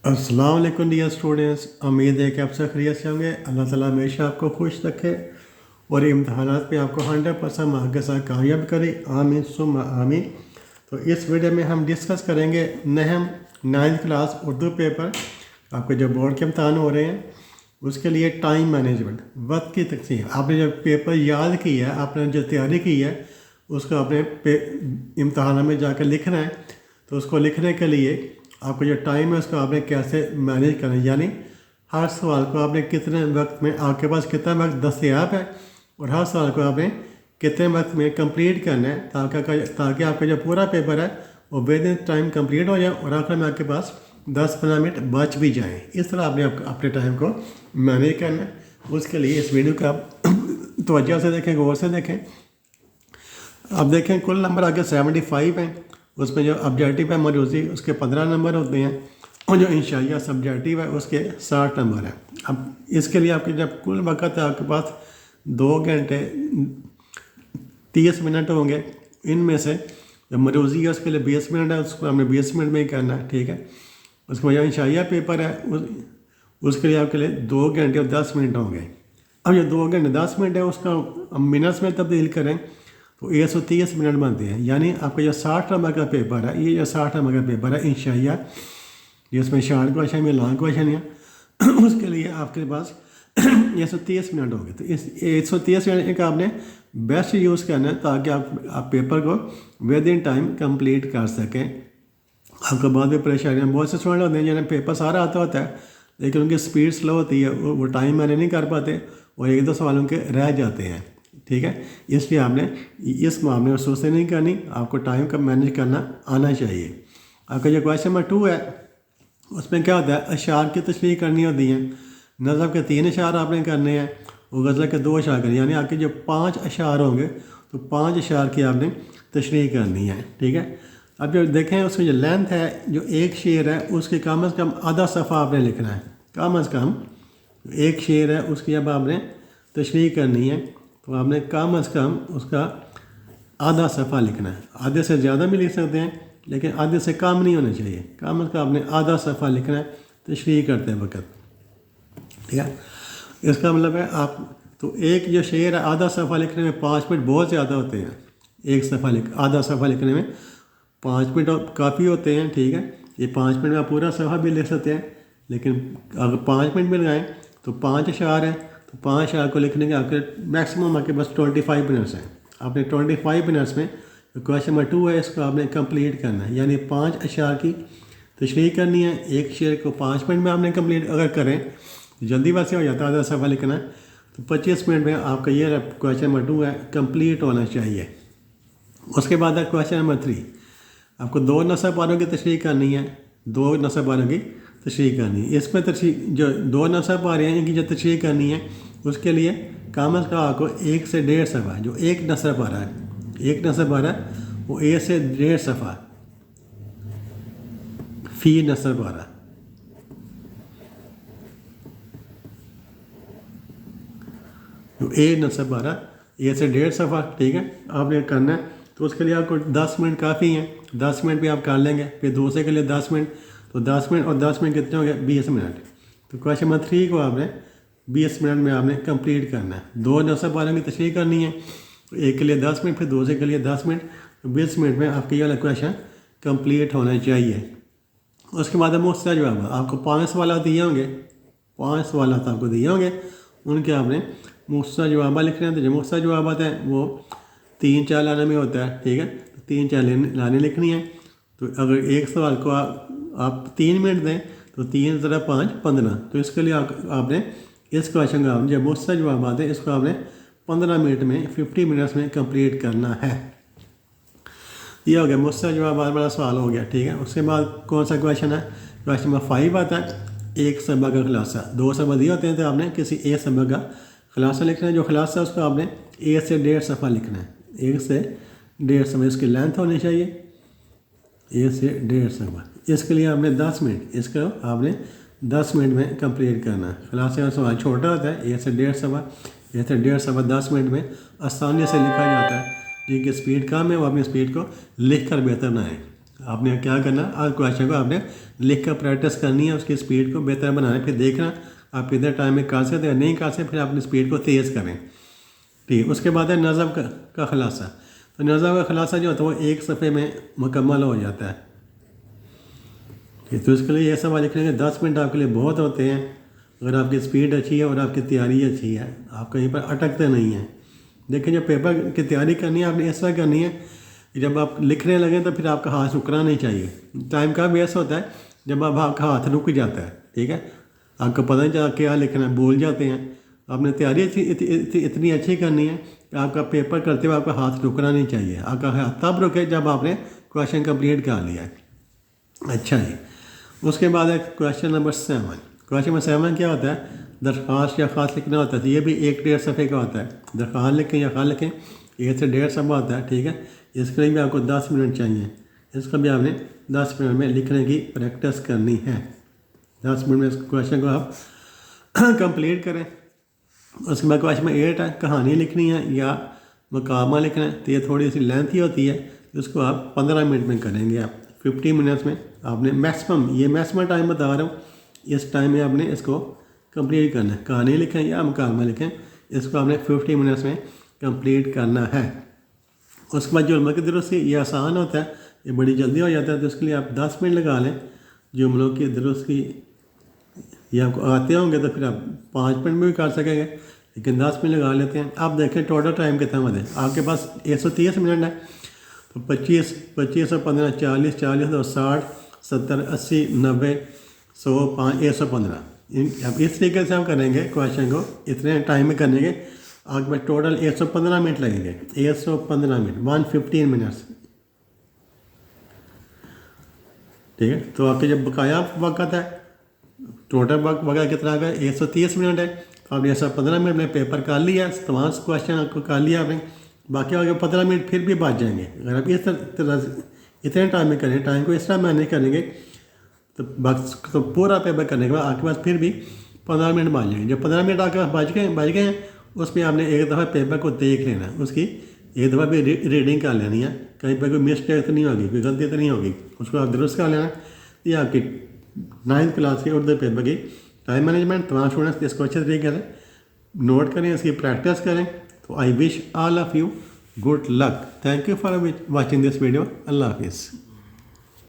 अस्सलाम वालेकुम dear students. उम्मीद है कि आप सब खैरियत से होंगे। अल्लाह ताला हमेशा आपको खुश रखे और इम्तहानात में आपको 100% मार्क्स के साथ कामयाब करे। आमीन सुम्मा आमीन। तो इस वीडियो में हम डिस्कस करेंगे नहम 9th क्लास उर्दू पेपर। आपके जो बोर्ड के इम्तहान हो रहे हैं उसके लिए टाइम मैनेजमेंट, वक्त की तकसीम। आपने जब पेपर याद किया है, आपने जो तैयारी की है उसको आपने इम्तहान में जाकर लिखना है। तो उसको लिखने के लिए आपका जो टाइम है उसको आपने कैसे मैनेज करना है, यानी हर सवाल को आपने कितने वक्त में, आपके पास कितना वक्त दस्तयाब है और हर सवाल को आपने कितने वक्त में कंप्लीट करना है ताकि आपका जो पूरा पेपर है वो विद इन टाइम कंप्लीट हो जाए और आखिर में आपके पास 10-15 मिनट बच भी जाएँ। इस तरह आपने अपने टाइम को मैनेज करना है। उसके लिए इस वीडियो को आप तवज्जो से देखें, गौर से देखें। अब देखें कुल नंबर आगे 75 हैं। उसमें जो ऑब्जेक्टिव है मौजूदी उसके 15 नंबर होते हैं और जो इंशाइया सब्जेक्टिव है उसके 60 नंबर हैं। अब इसके लिए आपके जब कुल वक़्त है आपके पास 2 घंटे 30 मिनट होंगे। इनमें से जो मौजूदी है उसके लिए 20 मिनट है, उसको हमने 20 मिनट में ही करना है, ठीक है। उसके बाद जो इंशाइया पेपर है उसके लिए आपके लिए 2 घंटे और 10 मिनट होंगे। अब ये 2 घंटे 10 मिनट है उसका हम मिनट्स में तब्दील करें तो 130 मिनट बनते हैं। यानी आपका जो 60 नंबर का पेपर है, ये जो 60 नंबर का पेपर है इंशाइया, जिसमें शॉर्ट क्वेश्चन में लॉन्ग क्वेश्चन है, उसके लिए आपके पास 130 मिनट होंगे। तो इस 130 मिनट का आपने बेस्ट यूज़ करना है ताकि आप पेपर को विद इन टाइम कंप्लीट कर सकें। आपको बाद में परेशानियाँ, बहुत से स्टूडेंट होते हैं जिन्हें पेपर सारा आता होता है लेकिन उनकी स्पीड स्लो होती है, वो टाइम मैनेज नहीं कर पाते और 1-2 सवाल उनके रह जाते हैं, ठीक है। इसलिए आपने इस मामले में सोचते नहीं करनी, आपको टाइम का मैनेज करना आना चाहिए। आपका जो क्वेश्चन नंबर 2 है उसमें क्या होता है, अशार की तशरीह करनी होती है। नज़म के 3 अशार आपने करने हैं और गज़ल के 2 अशार करने, यानी आपके जो 5 अशार होंगे तो 5 अशार की आपने तशरीह करनी है, ठीक है। अब जो देखें उसकी जो लेंथ है, जो एक शेर है उसके कम अज़ कम आधा सफ़ा आपने लिखना है। कम अज़ कम एक शेर है उसकी अब आपने तशरीह करनी है तो आपने कम अज़ कम उसका आधा सफ़ा लिखना है। आधे से ज़्यादा भी लिख सकते हैं लेकिन आधे से कम नहीं होना चाहिए। कम अज़ कम आपने आधा सफ़ा लिखना है तशरीह करते वक्त, ठीक है। इसका मतलब है आप तो एक जो शेर है आधा सफ़ा लिखने में 5 मिनट बहुत ज़्यादा होते हैं। एक आधा सफ़ा लिखने में 5 मिनट काफ़ी होते हैं, ठीक है। ये 5 मिनट में आप पूरा सफ़ा भी लिख सकते हैं लेकिन अगर 5 मिनट मिल गए तो 5 अशार हैं तो 5 अशार को लिखने के आपके मैक्सिमम आपके पास 25 मिनट्स हैं। आपने 25 मिनट्स में क्वेश्चन नंबर 2 है इसको आपने कंप्लीट करना है, यानी 5 अशार की तशरीह करनी है। एक शेर को 5 मिनट में आपने कंप्लीट अगर करें तो जल्दी वैसे हो जाता है, आधा सफ़ा लिखना है तो 25 मिनट में आपका ये क्वेश्चन नंबर 2 है कंप्लीट होना चाहिए। उसके बाद है क्वेश्चन नंबर 3, आपको 2 नस्ब वालों की तशरीह करनी है। 2 नस्ब वालों की तशरीह करनी है। इसमें तशरीह जो 2 नस्ब आ रहे हैं इनकी जो तशरीह करनी है उसके लिए कम अज़ कम आपको 1 से 1.5 सफ़ा, जो एक नस्ब आ रहा है, एक नस्ब आ रहा है वो 1 से 1.5 सफ़ा फ़ी नस्ब आ रहा है। जो एक नस्ब आ रहा है 1 से 1.5 सफ़ा, ठीक है, आपने करना है। तो उसके लिए आपको 10 मिनट काफ़ी हैं। 10 मिनट भी आप कर लेंगे। फिर दूसरे के लिए 10 मिनट, तो 10 मिनट और 10 मिनट कितने हो गए, 20 मिनट। तो क्वेश्चन नंबर 3 को आपने 20 मिनट में आपने कंप्लीट करना है। 2 नस्ब वालों की तशरीह करनी है, तो एक के लिए 10 मिनट फिर दूसरे के लिए 10 मिनट, तो 20 मिनट में आपके ये वाला क्वेश्चन कंप्लीट होना चाहिए। उसके बाद मुख्तसर जवाब, आपको 5 सवाल दिए होंगे, 5 सवाल आपको दिए होंगे, उनके आपने मुख्तसर जवाब लिखने हैं। तो जो मुख्तसर जवाब हैं वो 3-4 लाने में होता है, ठीक है। तो 3-4 लाने लिखनी है। तो अगर एक सवाल को आप 3 मिनट दें तो 3 × 5 = 15। तो इसके लिए आपने इस क्वेश्चन का जो मुख्तसर जवाब आते हैं इसको आपने 15 मिनट में 50 मिनट्स में कंप्लीट करना है। ये हो गया मुख्तसर जवाब, बड़ा सवाल हो गया, ठीक है। उसके बाद कौन सा क्वेश्चन है, क्वेश्चन नंबर 5 आता है एक सबक का खुलासा। 2 सबक दिए होते हैं तो आपने किसी एक सबक का खुलासा लिखना है। जो खुलासा है उसको आपने 1 से 1.5 सफ़ा लिखना है। 1 से 1.5 सफ़ा इसकी लेंथ होनी चाहिए, 1 से 1.5 सफ़ा। इसके लिए आपने 10 मिनट, इसको आपने 10 मिनट में कंप्लीट करना है। खुलासे का सवाल छोटा होता है, 1 से 1.5 सफ़ा, 1 से 1.5 सफ़ा 10 मिनट में आसानी से लिखा जाता है। जिनकी स्पीड कम है वो अपनी स्पीड को लिख कर बेहतर बनाएँ। आपने क्या करना, आज क्वेश्चन को आपने लिख कर प्रैक्टिस करनी है, उसकी स्पीड को बेहतर बनाना है, फिर देखना आप कितने टाइम में कर सकते हैं, नहीं कर सकते फिर अपनी स्पीड को तेज़ करें। ठीक है, उसके बाद है नज़म का खुलासा। तो नज़म का खुलासा जो होता है वो एक सफ़े में मुकम्मल हो जाता है। ठीक, तो इसके लिए ये सवाल लिखने के 10 मिनट आपके लिए बहुत होते हैं अगर आपकी स्पीड अच्छी है और आपकी तैयारी अच्छी है, आप कहीं पर अटकते नहीं हैं। देखिए, जब पेपर की तैयारी करनी है आपने इस तरह करनी है कि जब आप लिखने लगें तो फिर आपका हाथ रुकना नहीं चाहिए। टाइम का वेस्ट होता है जब आपका हाथ रुक जाता है। ठीक है, आपको पता नहीं चला क्या लिखना है, भूल जाते हैं। आपने तैयारी इतनी अच्छी करनी है कि आपका पेपर करते हुए आपका हाथ रुकना नहीं चाहिए। आपका हाथ तब रुके जब आपने क्वेश्चन कंप्लीट कर लिया है। अच्छा जी, उसके बाद है क्वेश्चन नंबर 7। क्वेश्चन नंबर 7 क्या होता है, दरख्वास्त या ख़ास लिखना होता है। तो ये भी 1-1.5 सफ़े का होता है। दरख्वास्त लिखें या ख़ास लिखें, 1 से 1.5 सफ़ा होता है। ठीक है, इसके लिए भी आपको 10 मिनट चाहिए। इसका भी आपने 10 मिनट में लिखने की प्रैक्टिस करनी है। 10 मिनट में इस क्वेश्चन को आप कंप्लीट करें। उसके बाद क्वेश्चन में 8 है, कहानी लिखनी है या मकामा लिखना है। तो ये थोड़ी सी लेंथी होती है, इसको आप 15 मिनट में करेंगे। आप 50 मिनट्स में आपने मैक्सिमम, ये मैक्सिमम टाइम बता रहा हूँ, इस टाइम में आपने इसको कंप्लीट करना है। कहानी लिखें या मुकामा लिखें, इसको आपने 50 मिनट्स में कंप्लीट करना है। उसके बाद जुम्लों की दुरुस्ती, ये आसान होता है, ये बड़ी जल्दी हो जाता है। तो इसके लिए आप 10 मिनट लगा लें जुम्लों की दुरुस्ती। ये आपको आते होंगे तो फिर आप 5 मिनट में भी कर सकेंगे, लेकिन 10 मिनट लगा लेते हैं। आप देखें टोटल टाइम कितना है, आपके पास 130 मिनट है। तो 25 और 15 40 40 और 60 70 80 90 100 5 115। अब इस तरीके से हम करेंगे क्वेश्चन को, इतने टाइम में करेंगे। आपके पास टोटल 115 मिनट लगेंगे। 115 मिनट 115 मिनट्स। ठीक है, तो आपके जब बकाया वक्त है, टोटल वक्त कितना आ गया, 130 मिनट है। तो आपने 115 मिनट में पेपर कर लिया, तमाम क्वेश्चन आपको कर लिया आपने। बाकी आगे 15 मिनट फिर भी बच जाएंगे। अगर आप इस तरह इतने टाइम में करें, टाइम को इस तरह मैनेज करेंगे तो पूरा पेपर करने के बाद आपके पास फिर भी 15 मिनट बच जाएंगे। जब 15 मिनट आपके पास बच गए हैं, उसमें आपने एक दफ़ा पेपर को देख लेना है, उसकी एक दफ़ा भी रीडिंग कर लेनी है। कहीं पर कोई मिस्टेक तो नहीं होगी, कोई गलती तो नहीं होगी, उसको आप दुरुस्त कर लेना। ये आपकी 9th क्लास के उर्दू पेपर की टाइम मैनेजमेंट। तमाम स्टूडेंट्स इसको अच्छे तरीके से नोट करें, इसकी प्रैक्टिस करें। तो I wish all of you good luck. Thank you for watching this video. अल्लाह हाफिज़।